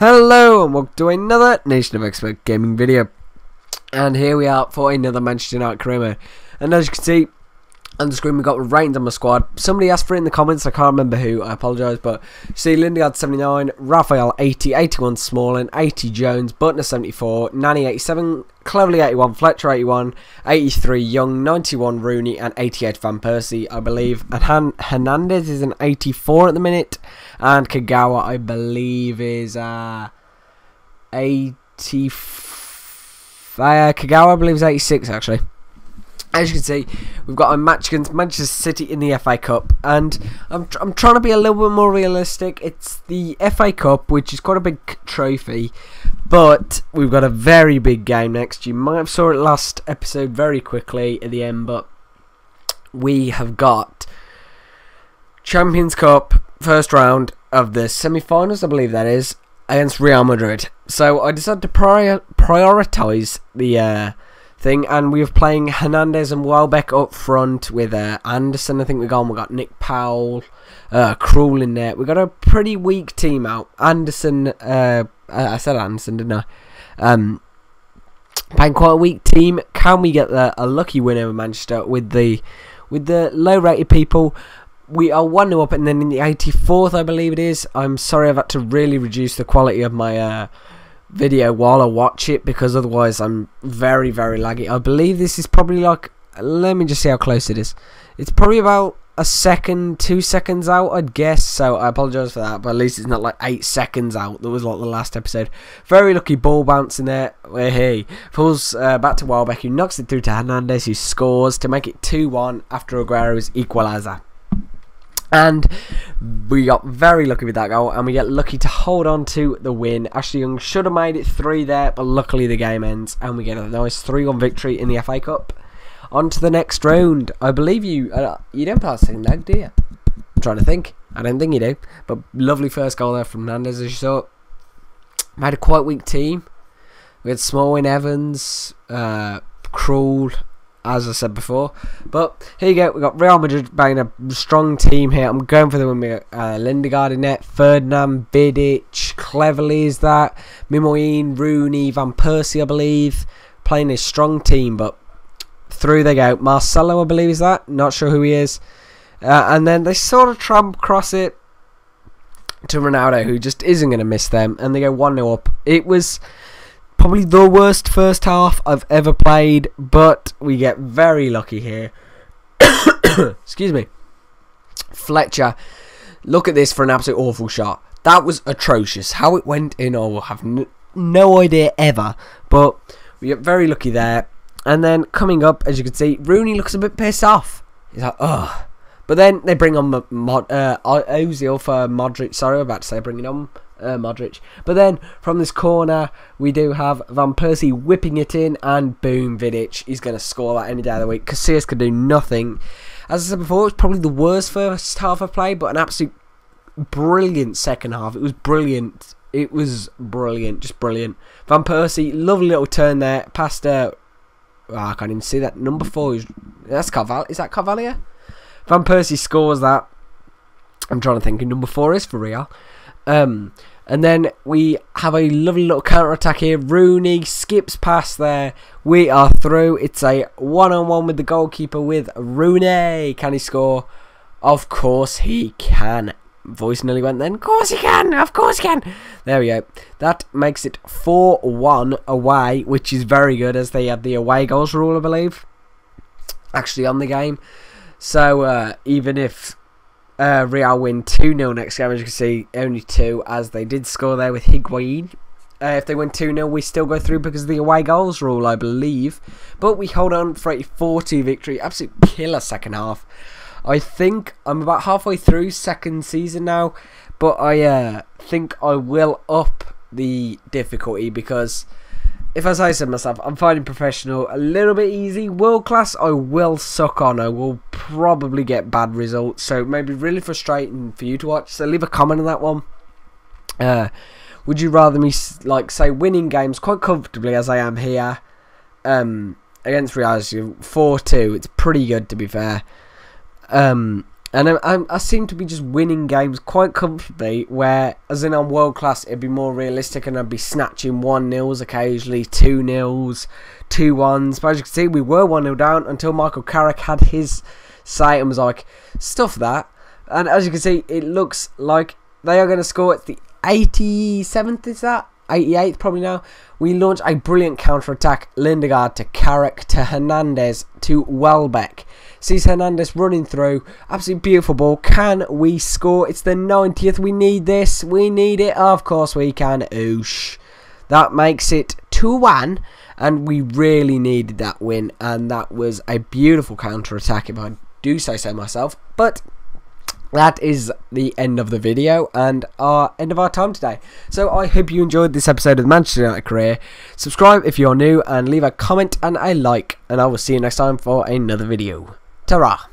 Hello and welcome to another Nation of Expert gaming video, and here we are for another Manchester United career mode. And as you can see on the screen, we've got ratings on my squad. Somebody asked for it in the comments, I can't remember who, I apologise, but see Lindegaard 79, Raphael 80, 81 Smalling, 80 Jones, Butner 74, Nani 87, Cleverly 81, Fletcher 81, 83 Young, 91 Rooney, and 88 Van Persie, I believe. And Hernandez is an 84 at the minute, and Kagawa, I believe, is 80. Kagawa, I believe, is 86 actually. As you can see, we've got a match against Manchester City in the FA Cup, and I'm trying to be a little bit more realistic. It's the FA Cup, which is quite a big trophy, but we've got a very big game next. You might have saw it last episode very quickly at the end, but we have got Champions Cup first round of the semi-finals, I believe that is, against Real Madrid. So I decided to prioritise the thing, and we were playing Hernandez and Welbeck up front with Anderson. I think we've got Nick Powell, Krul in there. We've got a pretty weak team out. Anderson, I said Anderson, didn't I? Playing quite a weak team. Can we get a lucky win over Manchester with the low rated people? We are 1-0 up, and then in the 84th, I believe it is. I'm sorry, I've had to really reduce the quality of my video while I watch it, because otherwise I'm very laggy. I believe this is probably like, let me just see how close it is. It's probably about a second, 2 seconds out, I'd guess, so I apologise for that, but at least it's not like 8 seconds out. That was like the last episode. Very lucky ball bounce in there, where he pulls back to Welbeck, who knocks it through to Hernandez, who scores to make it 2-1 after Aguero's equaliser. And we got very lucky with that goal, and we get lucky to hold on to the win. Ashley Young should have made it 3 there, but luckily the game ends, and we get a nice 3-1 victory in the FA Cup. On to the next round. I believe you don't pass second leg, do you? I'm trying to think. I don't think you do. But lovely first goal there from Hernandez, as you saw. We had a quite weak team. We had Smalling, Evans, Krul, as I said before. But here you go, we've got Real Madrid banging a strong team here. I'm going for the win with Lindegaard in net, Ferdinand, Vidic, Cleverly is that, Mimoyin, Rooney, Van Persie, I believe. Playing a strong team, but through they go. Marcelo, I believe, is that, not sure who he is. And then they sort of tramp across it to Ronaldo, who just isn't going to miss them, and they go 1-0 up. It was probably the worst first half I've ever played, but we get very lucky here. Excuse me. Fletcher, look at this for an absolute awful shot. That was atrocious. How it went in, I will have no idea ever, but we get very lucky there. And then coming up, as you can see, Rooney looks a bit pissed off. He's like, ugh. But then they bring on Ozil for Modric. Sorry, I'm about to say bringing on Modric. But then from this corner, we do have Van Persie whipping it in, and boom, Vidic. He's going to score that any day of the week. Casillas could do nothing. As I said before, it's probably the worst first half I've played, but an absolute brilliant second half. It was brilliant. It was brilliant, just brilliant. Van Persie, lovely little turn there, past I can't even see that. Number 4, that's Carvalho. Is that Carvalho? Van Persie scores that. I'm trying to think who number 4 is for Real. And then we have a lovely little counter-attack here. Rooney skips past there. We are through. It's a 1-on-1 with the goalkeeper with Rooney. Can he score? Of course he can. Voice nearly went then. Of course he can. Of course he can. There we go. That makes it 4-1 away, which is very good, as they have the away goals rule, I believe, actually on the game. So even if Real win 2-0 next game, as you can see, only 2, as they did score there with Higuain. If they win 2-0, we still go through because of the away goals rule, I believe. But we hold on for a 4-2 victory. Absolute killer second half. I think I'm about halfway through second season now, but I think I will up the difficulty, because if, as I said myself, I'm finding professional a little bit easy. World class, I will suck on. I will probably get bad results, so it may be really frustrating for you to watch. So leave a comment on that one. Would you rather me, like, say, winning games quite comfortably as I am here against Real 4-2? It's pretty good, to be fair. And I seem to be just winning games quite comfortably, where, as in on World Class, it'd be more realistic and I'd be snatching 1-0s occasionally, 2-0s, 2-1s. But as you can see, we were 1-0 down until Michael Carrick had his say and was like, stuff that. And as you can see, it looks like they are going to score at the 87th, is that? 88th probably now. We launch a brilliant counter-attack. Lindegaard to Carrick to Hernandez to Welbeck. Sees Hernandez running through. Absolutely beautiful ball. Can we score? It's the 90th. We need this. We need it. Of course we can. Oosh. That makes it 2-1. And we really needed that win. And that was a beautiful counter-attack, if I do say so myself. But that is the end of the video and our end of our time today. So I hope you enjoyed this episode of the Manchester United Career. Subscribe if you're new and leave a comment and a like. And I will see you next time for another video. Ta-ra!